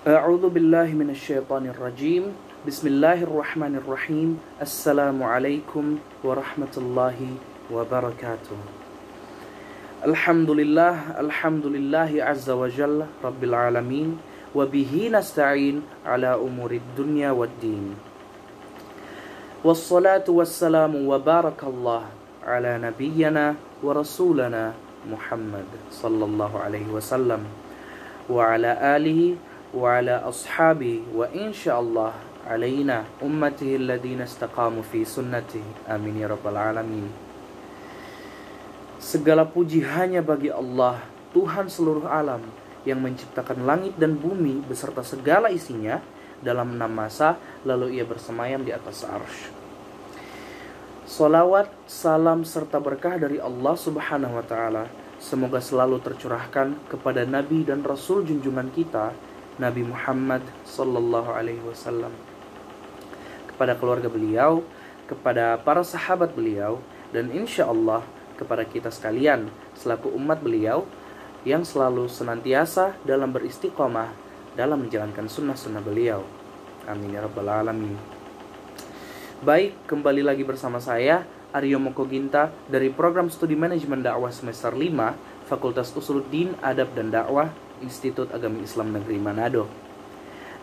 A'udzu billahi minasyaitonir rajim. Bismillahirrahmanirrahim. Assalamualaikum warahmatullahi wabarakatuh. Alhamdulillahi azza wa jalla rabbil alamin wa bihi nasta'in ala umurid dunya waddin. Wassalatu wassalamu wa barakallah ala nabiyyina wa rasulana Muhammad sallallahu alaihi wasallam wa ala alihi wa ala ashabi wa insyaallah alaina ummatihi alladhina istaqamu fi sunnatihi amin ya rabbal alamin. Segala puji hanya bagi Allah, Tuhan seluruh alam, yang menciptakan langit dan bumi beserta segala isinya dalam 6 masa, lalu ia bersemayam di atas arsy. Salawat, salam serta berkah dari Allah subhanahu wa ta'ala semoga selalu tercurahkan kepada Nabi dan Rasul junjungan kita, Nabi Muhammad sallallahu alaihi wasallam, kepada keluarga beliau, kepada para sahabat beliau, dan insya Allah kepada kita sekalian selaku umat beliau yang selalu senantiasa dalam beristiqomah dalam menjalankan sunnah-sunnah beliau. Amin ya rabbal alamin. Baik, kembali lagi bersama saya Aryo Moko Ginta dari program studi manajemen dakwah semester 5 Fakultas Usuluddin, Adab dan Dakwah Institut Agama Islam Negeri Manado.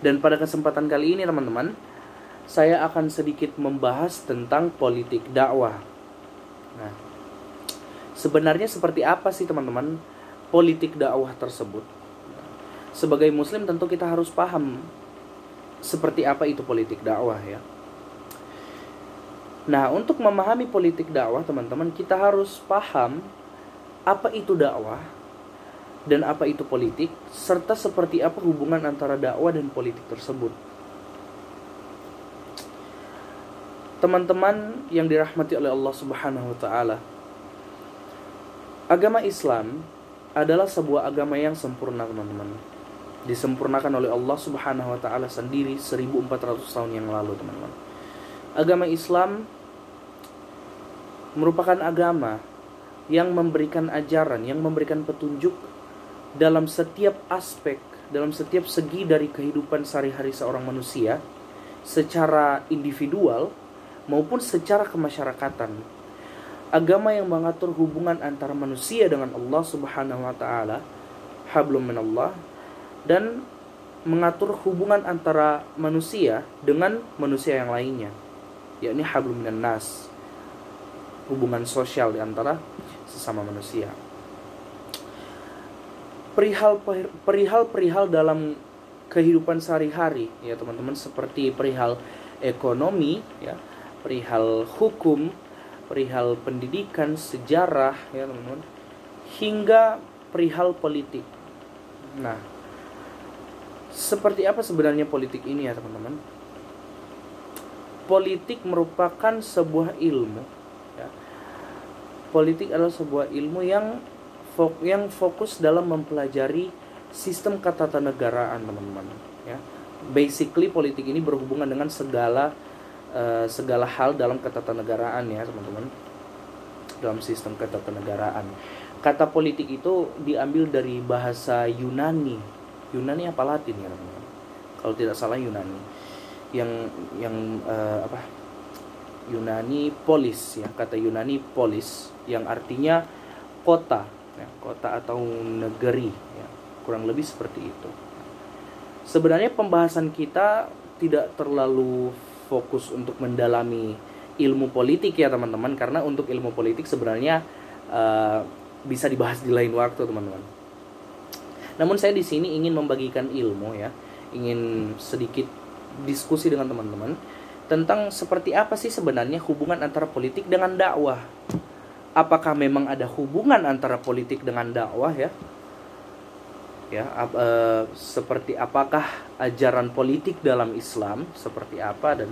Dan pada kesempatan kali ini teman-teman, saya akan sedikit membahas tentang politik dakwah. Nah, sebenarnya seperti apa sih teman-teman politik dakwah tersebut? Sebagai muslim tentu kita harus paham seperti apa itu politik dakwah ya. Nah, untuk memahami politik dakwah teman-teman, kita harus paham apa itu dakwah dan apa itu politik, serta seperti apa hubungan antara dakwah dan politik tersebut. Teman-teman yang dirahmati oleh Allah Subhanahu wa taala, agama Islam adalah sebuah agama yang sempurna, teman-teman. Disempurnakan oleh Allah Subhanahu wa taala sendiri 1400 tahun yang lalu, teman-teman. Agama Islam merupakan agama yang memberikan ajaran, yang memberikan petunjuk dalam setiap aspek, dalam setiap segi dari kehidupan sehari-hari seorang manusia, secara individual maupun secara kemasyarakatan. Agama yang mengatur hubungan antara manusia dengan Allah Subhanahu wa taala, hablum minallah, dan mengatur hubungan antara manusia dengan manusia yang lainnya, yakni hablum minan nas, hubungan sosial di antara sesama manusia. Perihal dalam kehidupan sehari-hari ya teman-teman, seperti perihal ekonomi ya, perihal hukum, perihal pendidikan, sejarah ya teman-teman, hingga perihal politik. Nah, seperti apa sebenarnya politik ini ya teman-teman? Politik merupakan sebuah ilmu ya. Politik adalah sebuah ilmu yang fokus dalam mempelajari sistem ketatanegaraan, teman-teman ya. Basically politik ini berhubungan dengan segala hal dalam ketatanegaraan ya teman-teman, dalam sistem ketatanegaraan. Kata politik itu diambil dari bahasa Yunani apa Latin ya teman-teman, kalau tidak salah Yunani, Yunani polis ya, kata Yunani polis yang artinya kota ya, kota atau negeri ya, kurang lebih seperti itu. Sebenarnya pembahasan kita tidak terlalu fokus untuk mendalami ilmu politik ya teman-teman, karena untuk ilmu politik sebenarnya bisa dibahas di lain waktu teman-teman. Namun saya di sini ingin membagikan ilmu ya, ingin sedikit diskusi dengan teman-teman tentang seperti apa sih sebenarnya hubungan antara politik dengan dakwah. Apakah memang ada hubungan antara politik dengan dakwah ya? Seperti apakah ajaran politik dalam Islam seperti apa dan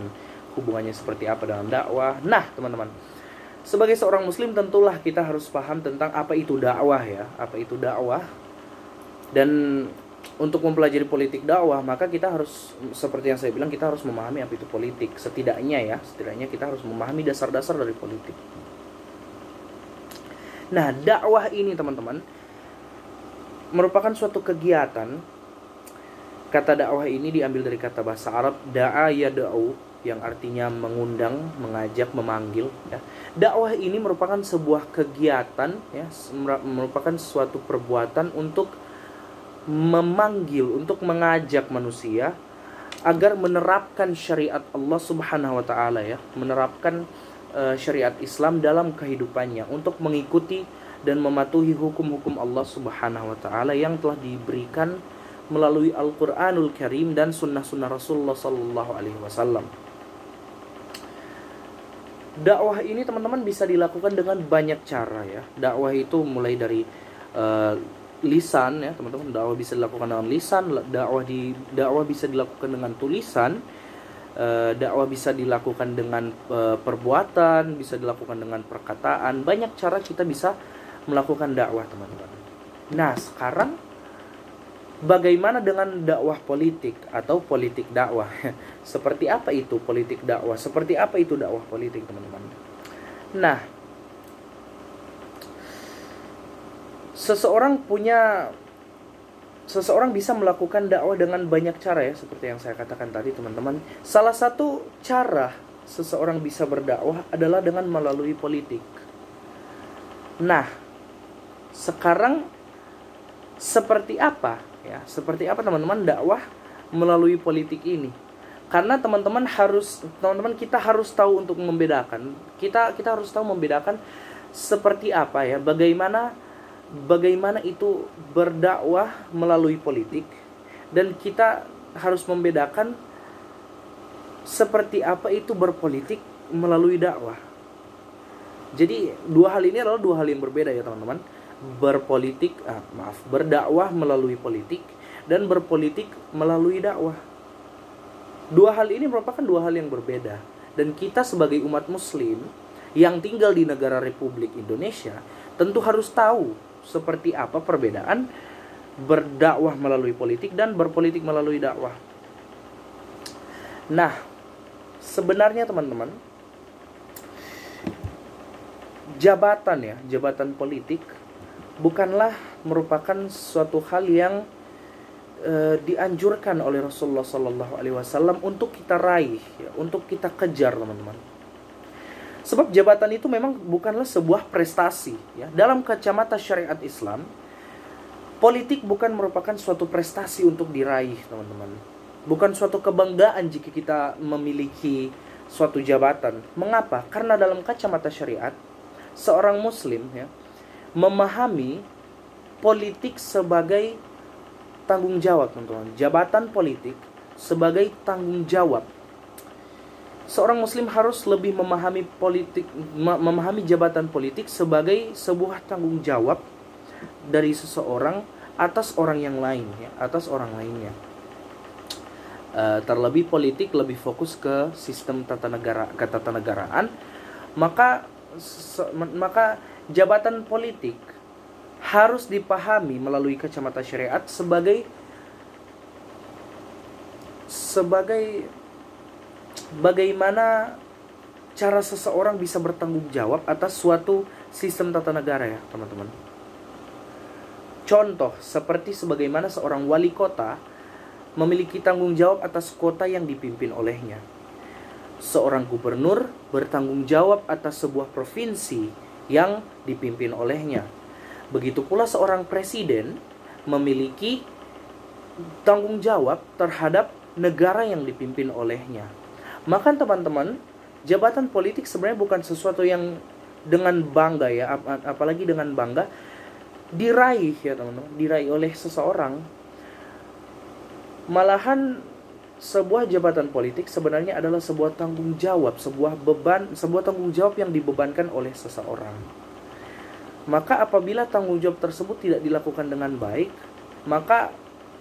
hubungannya seperti apa dengan dakwah? Nah, teman-teman, sebagai seorang muslim tentulah kita harus paham tentang apa itu dakwah ya, apa itu dakwah. Dan untuk mempelajari politik dakwah, maka kita harus, seperti yang saya bilang, kita harus memahami apa itu politik. Setidaknya kita harus memahami dasar-dasar dari politik. Nah, dakwah ini teman-teman merupakan suatu kegiatan Kata dakwah ini diambil dari kata bahasa Arab da'a yad'u, yang artinya mengundang, mengajak, memanggil, ya. Dakwah ini merupakan sebuah kegiatan, ya, merupakan suatu perbuatan untuk memanggil, untuk mengajak manusia agar menerapkan syariat Allah Subhanahu wa taala, ya, menerapkan syariat Islam dalam kehidupannya, untuk mengikuti dan mematuhi hukum-hukum Allah Subhanahu wa taala yang telah diberikan melalui Al-Qur'anul Karim dan sunnah-sunnah Rasulullah sallallahu alaihi wasallam. Dakwah ini teman-teman bisa dilakukan dengan banyak cara, ya. Dakwah itu mulai dari lisan, ya teman-teman. Dakwah bisa dilakukan dengan lisan, dakwah bisa dilakukan dengan tulisan, dakwah bisa dilakukan dengan perbuatan, bisa dilakukan dengan perkataan. Banyak cara kita bisa melakukan dakwah, teman-teman. Nah, sekarang bagaimana dengan dakwah politik atau politik dakwah? Seperti apa itu politik dakwah? Seperti apa itu dakwah politik, teman-teman? Nah, seseorang bisa melakukan dakwah dengan banyak cara, ya, seperti yang saya katakan tadi, teman-teman. Salah satu cara seseorang bisa berdakwah adalah dengan melalui politik. Nah, sekarang seperti apa, ya? Seperti apa, teman-teman, dakwah melalui politik ini? Karena kita harus tahu untuk membedakan. Kita harus tahu membedakan seperti apa, ya, bagaimana itu berdakwah melalui politik, dan kita harus membedakan seperti apa itu berpolitik melalui dakwah. Jadi dua hal ini adalah dua hal yang berbeda, ya teman-teman. Berdakwah melalui politik dan berpolitik melalui dakwah. Dua hal ini merupakan dua hal yang berbeda, dan kita sebagai umat muslim yang tinggal di negara Republik Indonesia tentu harus tahu seperti apa perbedaan berdakwah melalui politik dan berpolitik melalui dakwah. Nah, sebenarnya teman-teman, jabatan politik bukanlah merupakan suatu hal yang dianjurkan oleh Rasulullah Sallallahu Alaihi Wasallam untuk kita raih, ya, untuk kita kejar, teman-teman. Sebab jabatan itu memang bukanlah sebuah prestasi, ya. Dalam kacamata syariat Islam, politik bukan merupakan suatu prestasi untuk diraih, teman-teman. Bukan suatu kebanggaan jika kita memiliki suatu jabatan. Mengapa? Karena dalam kacamata syariat, seorang muslim, ya, memahami politik sebagai tanggung jawab, teman-teman. Jabatan politik sebagai tanggung jawab. Seorang muslim harus lebih memahami jabatan politik sebagai sebuah tanggung jawab dari seseorang atas orang yang lain, ya, atas orang lainnya. Terlebih politik lebih fokus ke sistem ketatanegaraan, maka jabatan politik harus dipahami melalui kacamata syariat sebagai bagaimana cara seseorang bisa bertanggung jawab atas suatu sistem tata negara, ya teman-teman. Contoh seperti sebagaimana seorang wali kota memiliki tanggung jawab atas kota yang dipimpin olehnya. Seorang gubernur bertanggung jawab atas sebuah provinsi yang dipimpin olehnya. Begitu pula seorang presiden memiliki tanggung jawab terhadap negara yang dipimpin olehnya. Maka teman-teman, jabatan politik sebenarnya bukan sesuatu yang dengan bangga, ya, apalagi dengan bangga diraih, ya teman-teman, diraih oleh seseorang. Malahan sebuah jabatan politik sebenarnya adalah sebuah tanggung jawab, sebuah tanggung jawab yang dibebankan oleh seseorang. Maka apabila tanggung jawab tersebut tidak dilakukan dengan baik, maka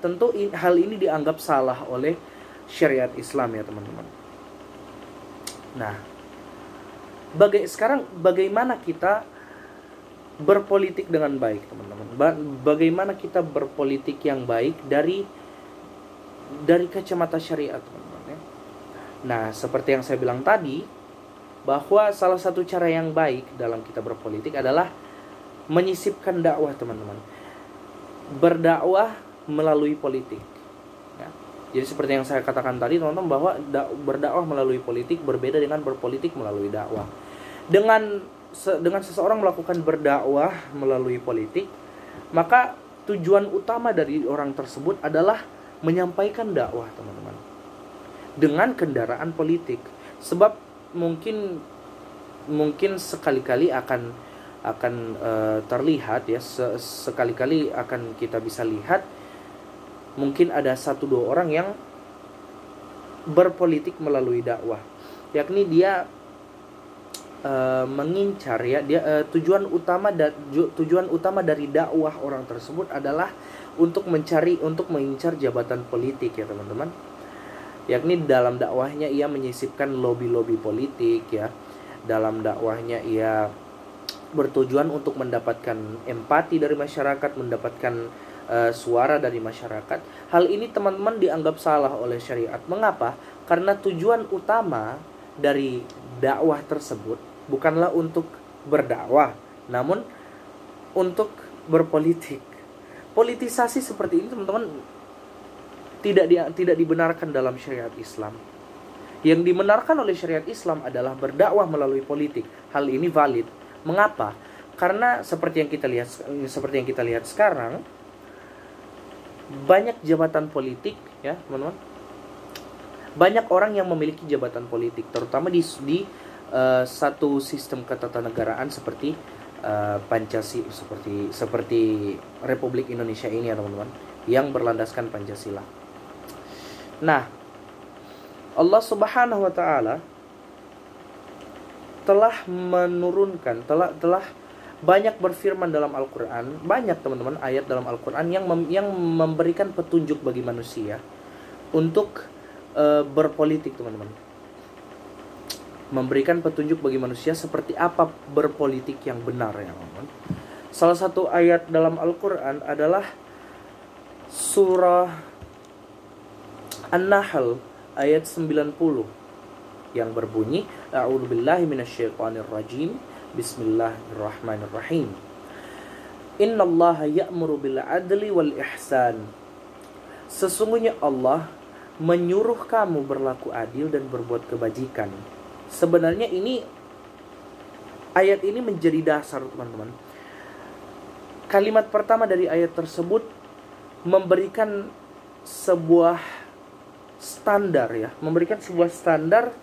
tentu hal ini dianggap salah oleh syariat Islam, ya teman-teman. Nah, bagaimana kita berpolitik dengan baik, teman-teman? Bagaimana kita berpolitik yang baik dari kacamata syariat, teman-teman, ya? Nah, seperti yang saya bilang tadi, bahwa salah satu cara yang baik dalam kita berpolitik adalah menyisipkan dakwah, teman-teman. Berdakwah melalui politik, ya. Jadi seperti yang saya katakan tadi teman-teman, bahwa berdakwah melalui politik berbeda dengan berpolitik melalui dakwah. Dengan seseorang melakukan berdakwah melalui politik, maka tujuan utama dari orang tersebut adalah menyampaikan dakwah, teman-teman, dengan kendaraan politik. Sebab mungkin sekali-kali akan terlihat ya, sekali-kali akan kita bisa lihat, mungkin ada 1-2 orang yang berpolitik melalui dakwah, yakni dia mengincar ya, dia tujuan utama dari dakwah orang tersebut adalah untuk mengincar jabatan politik ya teman-teman. Yakni dalam dakwahnya ia menyisipkan lobby-lobby politik ya. Dalam dakwahnya ia bertujuan untuk mendapatkan empati dari masyarakat, mendapatkan suara dari masyarakat. Hal ini teman-teman dianggap salah oleh syariat. Mengapa? Karena tujuan utama dari dakwah tersebut bukanlah untuk berdakwah, namun untuk berpolitik. Politisasi seperti ini teman-teman tidak dibenarkan dalam syariat Islam. Yang dibenarkan oleh syariat Islam adalah berdakwah melalui politik. Hal ini valid. Mengapa? Karena seperti yang kita lihat sekarang, banyak jabatan politik ya, teman-teman. Banyak orang yang memiliki jabatan politik, terutama di satu sistem ketatanegaraan seperti Pancasila, seperti Republik Indonesia ini ya teman-teman, yang berlandaskan Pancasila. Nah, Allah Subhanahu wa taala telah menurunkan, telah banyak berfirman dalam Al-Qur'an, banyak teman-teman ayat dalam Al-Qur'an yang memberikan petunjuk bagi manusia untuk berpolitik, teman-teman. Memberikan petunjuk bagi manusia seperti apa berpolitik yang benar ya teman-teman. Salah satu ayat dalam Al-Qur'an adalah surah An-Nahl ayat 90 yang berbunyi, A'udzubillahi minasyaitonirrajim, Bismillahirrahmanirrahim. Innallaha ya'muru bil adli wal ihsan. Sesungguhnya Allah menyuruh kamu berlaku adil dan berbuat kebajikan. Sebenarnya ayat ini menjadi dasar teman-teman. Kalimat pertama dari ayat tersebut memberikan sebuah standar ya, memberikan sebuah standar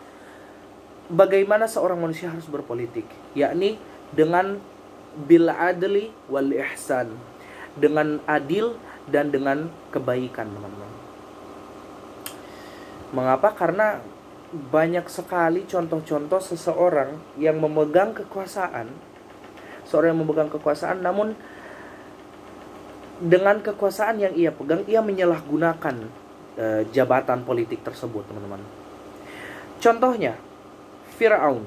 bagaimana seorang manusia harus berpolitik, yakni dengan bil adli wal ihsan, dengan adil dan dengan kebaikan, teman-teman. Mengapa? Karena banyak sekali contoh-contoh seseorang yang memegang kekuasaan, namun dengan kekuasaan yang ia pegang, ia menyalahgunakan jabatan politik tersebut, teman-teman. Contohnya Fir'aun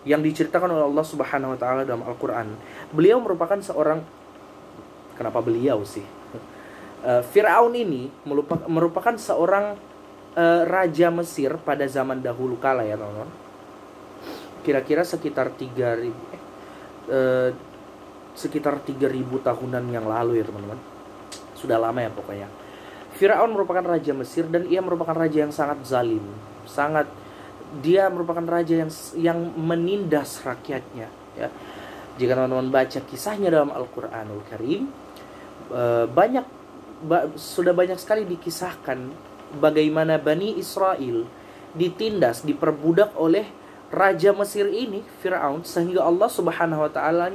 yang diceritakan oleh Allah Subhanahu wa taala dalam Al-Qur'an. Beliau merupakan seorang, kenapa beliau sih? Fir'aun ini merupakan seorang raja Mesir pada zaman dahulu kala ya teman-teman. Kira-kira sekitar 3.000 tahunan yang lalu ya teman-teman. Sudah lama ya pokoknya. Fir'aun merupakan raja Mesir dan ia merupakan raja yang sangat zalim. Dia merupakan raja yang menindas rakyatnya ya. Jika teman-teman baca kisahnya dalam Al-Qur'anul Karim, sudah banyak sekali dikisahkan bagaimana Bani Israel ditindas, diperbudak oleh raja Mesir ini, Fir'aun, sehingga Allah Subhanahu wa taala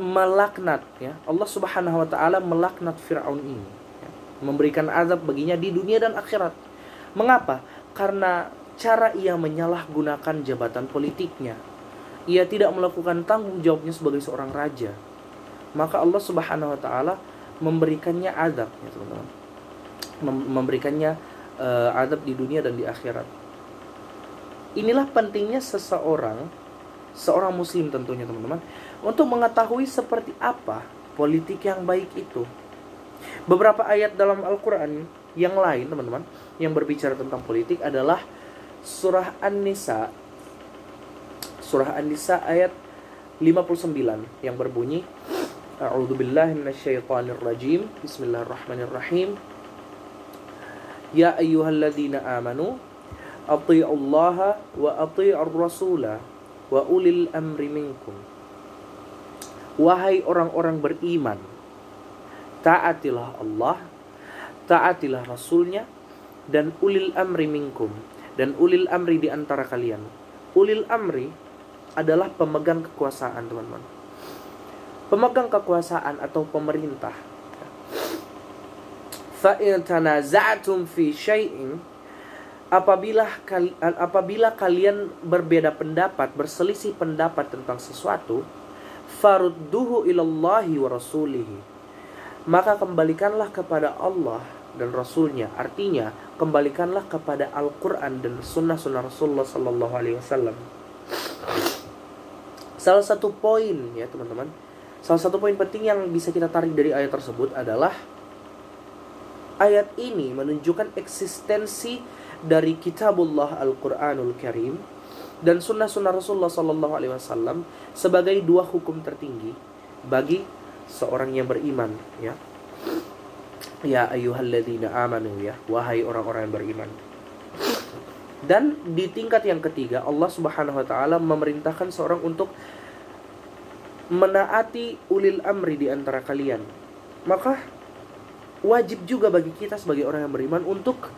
melaknat ya. Allah Subhanahu wa taala melaknat Fir'aun ini ya, memberikan azab baginya di dunia dan akhirat. Mengapa? Karena cara ia menyalahgunakan jabatan politiknya. Ia tidak melakukan tanggung jawabnya sebagai seorang raja. Maka Allah Subhanahu wa taala memberikannya azab ya, teman-teman. Memberikannya azab di dunia dan di akhirat. Inilah pentingnya seorang muslim tentunya teman-teman, untuk mengetahui seperti apa politik yang baik itu. Beberapa ayat dalam Al-Quran yang lain teman-teman yang berbicara tentang politik adalah surah An-Nisa ayat 59 yang berbunyi, A'udzubillahi minasyaitonirrajim, Bismillahirrahmanirrahim. Ya ayyuhalladzina amanu athi'ullaha wa athi'ur rasula wa ulil amri minkum. Wahai orang-orang beriman, taatilah Allah, taatilah Rasulnya, dan ulil amri minkum, dan ulil amri di antara kalian. Ulil amri adalah pemegang kekuasaan, teman-teman. Pemegang kekuasaan atau pemerintah. Fa in tanaza'tum fi syai'in, apabila kalian berbeda pendapat, berselisih pendapat tentang sesuatu, farudduhu ilallahi wa rasulihi, maka kembalikanlah kepada Allah dan Rasulnya. Artinya, kembalikanlah kepada Al-Quran dan sunnah-sunnah Rasulullah Sallallahu Alaihi Wasallam. Salah satu poin, ya teman-teman, salah satu poin penting yang bisa kita tarik dari ayat tersebut adalah ayat ini menunjukkan eksistensi dari kitabullah Al-Quranul Karim dan sunnah-sunnah Rasulullah Sallallahu Alaihi Wasallam sebagai dua hukum tertinggi bagi seorang yang beriman, ya. Ya ayyuhalladzina amanu, ya, wahai orang-orang yang beriman. Dan di tingkat yang ketiga, Allah Subhanahu wa taala memerintahkan seorang untuk menaati ulil amri di antara kalian. Maka wajib juga bagi kita sebagai orang yang beriman untuk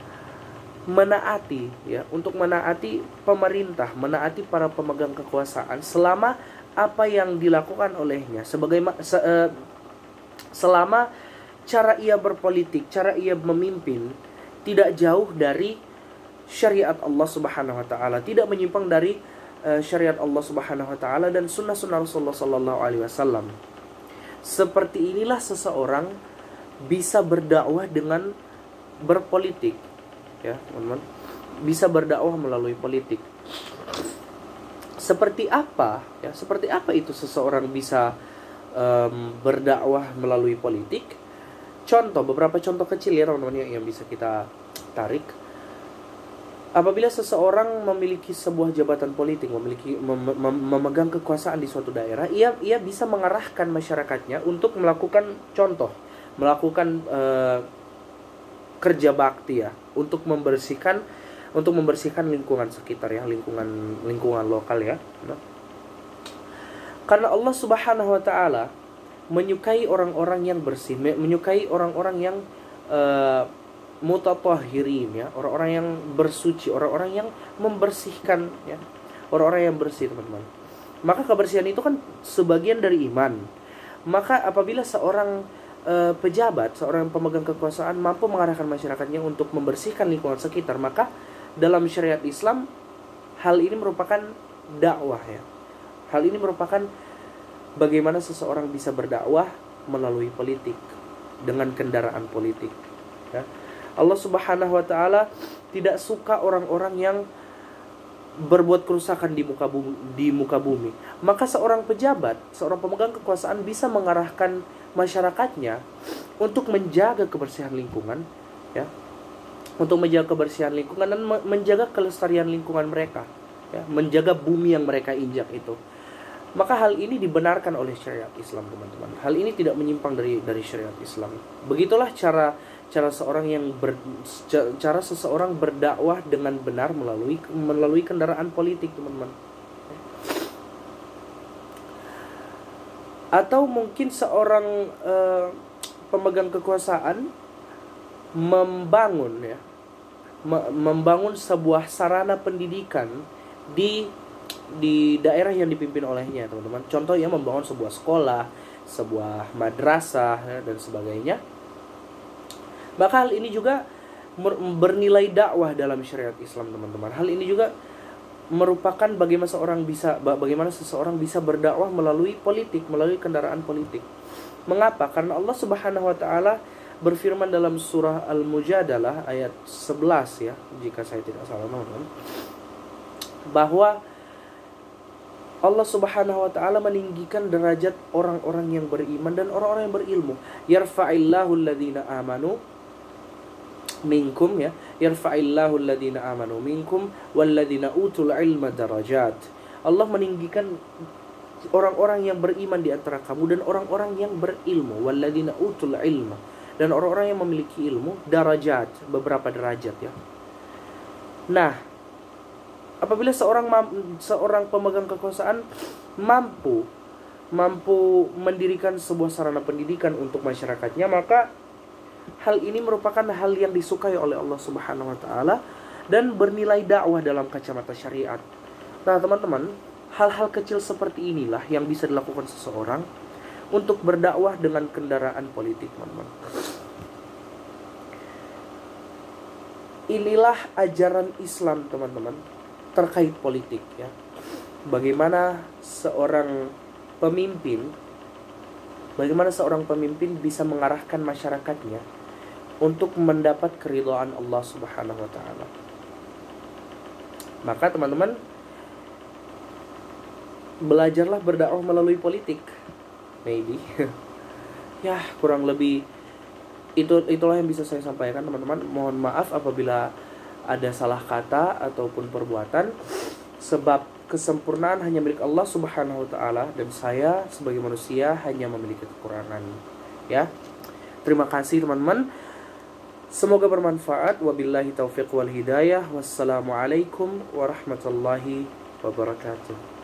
menaati, ya, untuk menaati pemerintah, menaati para pemegang kekuasaan selama apa yang dilakukan olehnya, selama cara ia berpolitik, cara ia memimpin tidak jauh dari syariat Allah Subhanahu wa taala, tidak menyimpang dari syariat Allah Subhanahu wa taala dan sunnah-sunnah Rasulullah sallallahu alaihi wasallam. Seperti inilah seseorang bisa berdakwah dengan berpolitik, ya, teman-teman. Bisa berdakwah melalui politik. Seperti apa, ya? Seperti apa itu seseorang bisa berdakwah melalui politik? Beberapa contoh kecil, ya teman-teman, yang bisa kita tarik. Apabila seseorang memiliki sebuah jabatan politik, memegang kekuasaan di suatu daerah, ia bisa mengarahkan masyarakatnya untuk melakukan kerja bakti, ya, untuk membersihkan lingkungan sekitar, ya, lingkungan lokal, ya. Nah, karena Allah Subhanahu wa taala menyukai orang-orang yang bersih, menyukai orang-orang yang mutatahhirin, ya, orang-orang yang bersuci, orang-orang yang membersihkan, ya, orang-orang yang bersih, teman-teman. Maka kebersihan itu kan sebagian dari iman. Maka apabila seorang pejabat, seorang pemegang kekuasaan mampu mengarahkan masyarakatnya untuk membersihkan lingkungan sekitar, maka dalam syariat Islam hal ini merupakan dakwah, ya. Hal ini merupakan bagaimana seseorang bisa berdakwah melalui politik, dengan kendaraan politik, ya. Allah Subhanahu wa taala tidak suka orang-orang yang berbuat kerusakan di muka bumi. Maka seorang pejabat, seorang pemegang kekuasaan bisa mengarahkan masyarakatnya untuk menjaga kebersihan lingkungan, ya. Untuk menjaga kebersihan lingkungan dan menjaga kelestarian lingkungan mereka, ya, menjaga bumi yang mereka injak itu. Maka hal ini dibenarkan oleh syariat Islam, teman-teman. Hal ini tidak menyimpang dari syariat Islam. Begitulah cara seseorang berdakwah dengan benar melalui kendaraan politik, teman-teman. Atau mungkin seorang pemegang kekuasaan membangun sebuah sarana pendidikan di daerah yang dipimpin olehnya, teman-teman. Contohnya membangun sebuah sekolah, sebuah madrasah, ya, dan sebagainya. Maka hal ini juga bernilai dakwah dalam syariat Islam, teman-teman. Hal ini juga merupakan bagaimana seseorang bisa berdakwah melalui politik, melalui kendaraan politik. Mengapa? Karena Allah Subhanahu wa taala berfirman dalam surah Al-Mujadalah ayat 11, ya, jika saya tidak salah, teman-teman, bahwa Allah Subhanahu wa taala meninggikan derajat orang-orang yang beriman dan orang-orang yang berilmu. Yarfa'illahu alladhina amanu minkum, ya, yarfa'illahu alladhina amanu minkum walladhina utul ilma darajat. Allah meninggikan orang-orang yang beriman di antara kamu dan orang-orang yang berilmu, walladhina utul ilma, Dan orang-orang yang memiliki ilmu, darajat, beberapa derajat ya. Nah, apabila seorang pemegang kekuasaan mampu mendirikan sebuah sarana pendidikan untuk masyarakatnya, maka hal ini merupakan hal yang disukai oleh Allah Subhanahu wa taala dan bernilai dakwah dalam kacamata syariat. Nah, teman-teman, hal-hal kecil seperti inilah yang bisa dilakukan seseorang untuk berdakwah dengan kendaraan politik, teman-teman. Inilah ajaran Islam, teman-teman, terkait politik ya. Bagaimana seorang pemimpin bisa mengarahkan masyarakatnya untuk mendapat keridhaan Allah Subhanahu wa taala. Maka teman-teman, belajarlah berdakwah melalui politik. Maybe. Ya, kurang lebih itulah yang bisa saya sampaikan, teman-teman. Mohon maaf apabila ada salah kata ataupun perbuatan, sebab kesempurnaan hanya milik Allah Subhanahu wa taala dan saya sebagai manusia hanya memiliki kekurangan. Ya. Terima kasih, teman-teman. Semoga bermanfaat. Wabillahi taufiq wal hidayah. Wassalamualaikum warahmatullahi wabarakatuh.